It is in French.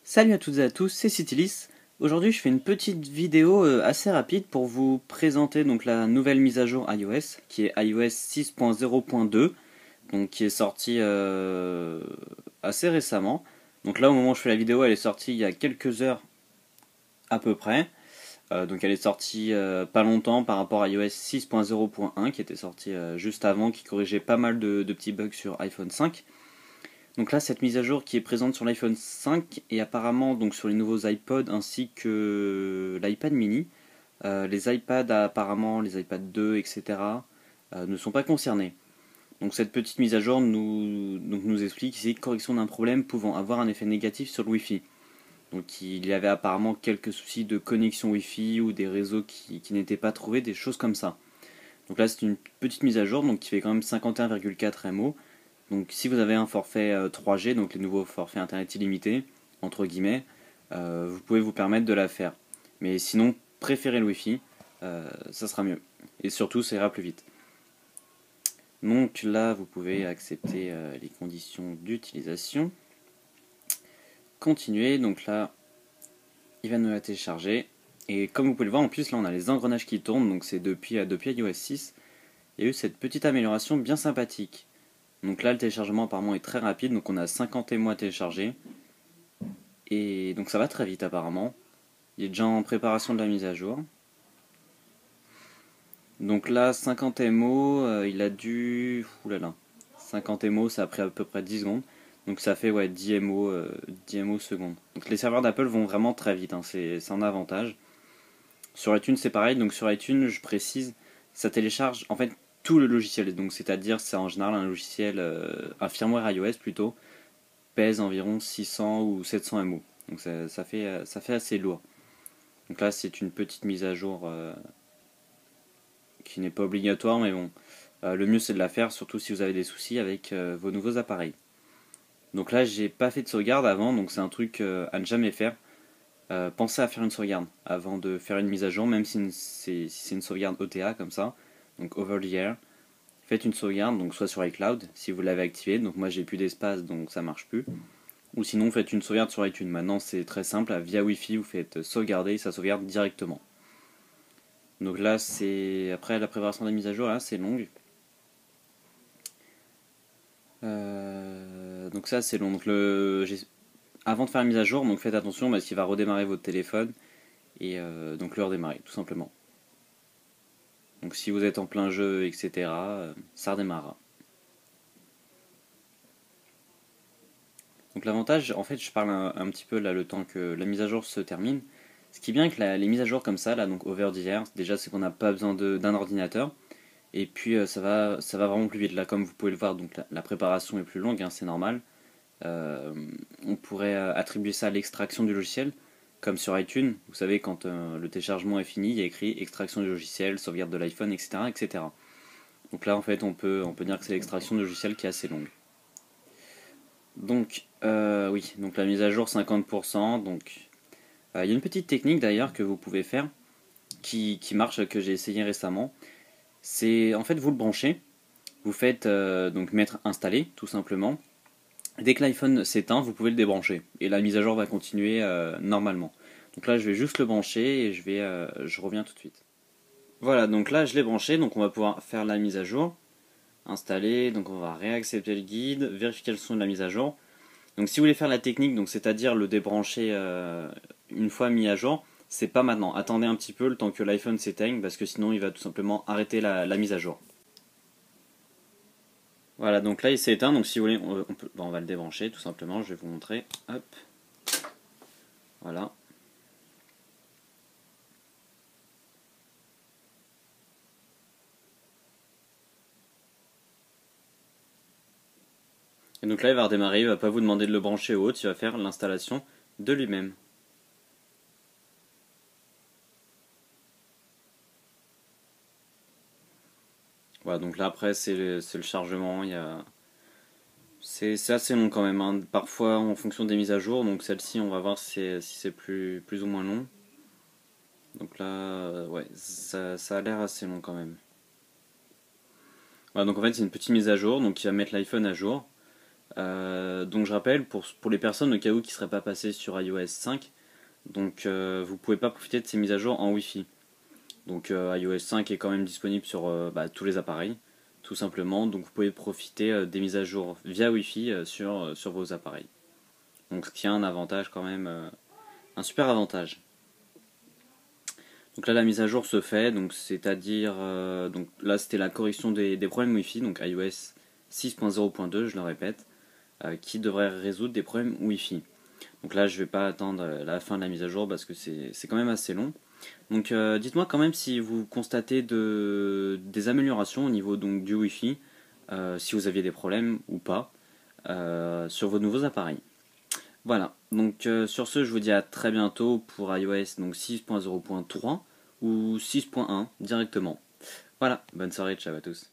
Salut à toutes et à tous, c'est Citylis. Aujourd'hui je fais une petite vidéo assez rapide pour vous présenter donc la nouvelle mise à jour iOS, qui est iOS 6.0.2, donc qui est sortie assez récemment. Donc là au moment où je fais la vidéo elle est sortie il y a quelques heures à peu près. Donc elle est sortie pas longtemps par rapport à iOS 6.0.1 qui était sorti juste avant, qui corrigeait pas mal de petits bugs sur iPhone 5. Donc là, cette mise à jour qui est présente sur l'iPhone 5 et apparemment donc sur les nouveaux iPods ainsi que l'iPad mini. Les iPads apparemment, les iPad 2, etc. Ne sont pas concernés. Donc cette petite mise à jour nous explique ici correction d'un problème pouvant avoir un effet négatif sur le Wi-Fi. Donc il y avait apparemment quelques soucis de connexion Wi-Fi ou des réseaux qui n'étaient pas trouvés, des choses comme ça. Donc là c'est une petite mise à jour donc qui fait quand même 51,4 MO. Donc si vous avez un forfait 3G, donc les nouveaux forfaits internet illimité, entre guillemets, vous pouvez vous permettre de la faire. Mais sinon, préférez le Wi-Fi, ça sera mieux. Et surtout, ça ira plus vite. Donc là, vous pouvez accepter les conditions d'utilisation. Continuer, donc là, il va nous la télécharger. Et comme vous pouvez le voir, en plus, là, on a les engrenages qui tournent, donc c'est depuis iOS 6. Il y a eu cette petite amélioration bien sympathique. Donc là, le téléchargement apparemment est très rapide, donc on a 50 MO à télécharger. Et donc ça va très vite apparemment. Il est déjà en préparation de la mise à jour. Donc là, 50 MO, il a dû... Oulala. 50 MO, ça a pris à peu près 10 secondes. Donc ça fait ouais, 10 MO, 10 MO secondes. Donc les serveurs d'Apple vont vraiment très vite, hein, c'est un avantage. Sur iTunes, c'est pareil. Donc sur iTunes, je précise, ça télécharge en fait tout le logiciel. Donc c'est-à-dire, c'est en général un logiciel, un firmware iOS plutôt, pèse environ 600 ou 700 MO. Donc ça fait assez lourd. Donc là, c'est une petite mise à jour qui n'est pas obligatoire, mais bon, le mieux c'est de la faire, surtout si vous avez des soucis avec vos nouveaux appareils. Donc là, j'ai pas fait de sauvegarde avant, donc c'est un truc à ne jamais faire. Pensez à faire une sauvegarde avant de faire une mise à jour, même si c'est une sauvegarde OTA comme ça, donc over the air. Faites une sauvegarde, donc soit sur iCloud si vous l'avez activé, donc moi j'ai plus d'espace donc ça marche plus. Ou sinon faites une sauvegarde sur iTunes. Maintenant c'est très simple, via Wi-Fi vous faites sauvegarder et ça sauvegarde directement. Donc là c'est après la préparation de la mise à jour là c'est longue. Donc ça c'est long. Donc avant de faire la mise à jour, donc faites attention parce qu'il va redémarrer votre téléphone et donc le redémarrer tout simplement. Donc si vous êtes en plein jeu etc. Ça redémarrera. Donc l'avantage, en fait je parle un petit peu là le temps que la mise à jour se termine. Ce qui est bien avec les mises à jour comme ça, là, donc over the air, déjà c'est qu'on n'a pas besoin d'un ordinateur. Et puis ça va vraiment plus vite. Là, comme vous pouvez le voir, donc la préparation est plus longue, hein, c'est normal. On pourrait attribuer ça à l'extraction du logiciel, comme sur iTunes. Vous savez, quand le téléchargement est fini, il y a écrit extraction du logiciel, sauvegarde de l'iPhone, etc., etc. Donc là, en fait, on peut dire que c'est l'extraction du logiciel qui est assez longue. Donc, oui, donc la mise à jour 50%. Donc, il y a une petite technique d'ailleurs que vous pouvez faire qui marche, que j'ai essayé récemment. C'est en fait vous le branchez, vous faites donc mettre installé tout simplement. Dès que l'iPhone s'éteint, vous pouvez le débrancher et la mise à jour va continuer normalement. Donc là, je vais juste le brancher et je reviens tout de suite. Voilà, donc là je l'ai branché, donc on va pouvoir faire la mise à jour, installer, donc on va réaccepter le guide, vérifier le son de la mise à jour. Donc si vous voulez faire la technique, donc c'est-à-dire le débrancher une fois mis à jour, c'est pas maintenant. Attendez un petit peu le temps que l'iPhone s'éteigne parce que sinon il va tout simplement arrêter la mise à jour. Voilà, donc là il s'est éteint, donc si vous voulez, on va le débrancher tout simplement, je vais vous montrer. Hop, voilà. Et donc là il va redémarrer, il va pas vous demander de le brancher ou autre, il va faire l'installation de lui-même. Voilà, donc là après c'est le chargement, c'est assez long quand même, hein. Parfois en fonction des mises à jour, donc celle-ci on va voir si c'est plus ou moins long. Donc là, ouais, ça a l'air assez long quand même. Voilà, donc en fait c'est une petite mise à jour, donc qui va mettre l'iPhone à jour. Donc je rappelle, pour les personnes au cas où qui ne seraient pas passées sur iOS 5, donc vous ne pouvez pas profiter de ces mises à jour en Wi-Fi. Donc iOS 5 est quand même disponible sur tous les appareils, tout simplement. Donc vous pouvez profiter des mises à jour via Wi-Fi sur vos appareils. Donc ce qui a un avantage quand même, un super avantage. Donc là la mise à jour se fait, donc c'est-à-dire, donc là c'était la correction des problèmes Wi-Fi, donc iOS 6.0.2, je le répète, qui devrait résoudre des problèmes Wi-Fi. Donc là je vais pas attendre la fin de la mise à jour parce que c'est quand même assez long. Donc dites-moi quand même si vous constatez des améliorations au niveau donc, du Wi-Fi, si vous aviez des problèmes ou pas, sur vos nouveaux appareils. Voilà, donc sur ce je vous dis à très bientôt pour iOS 6.0.3 ou 6.1 directement. Voilà, bonne soirée, ciao à tous.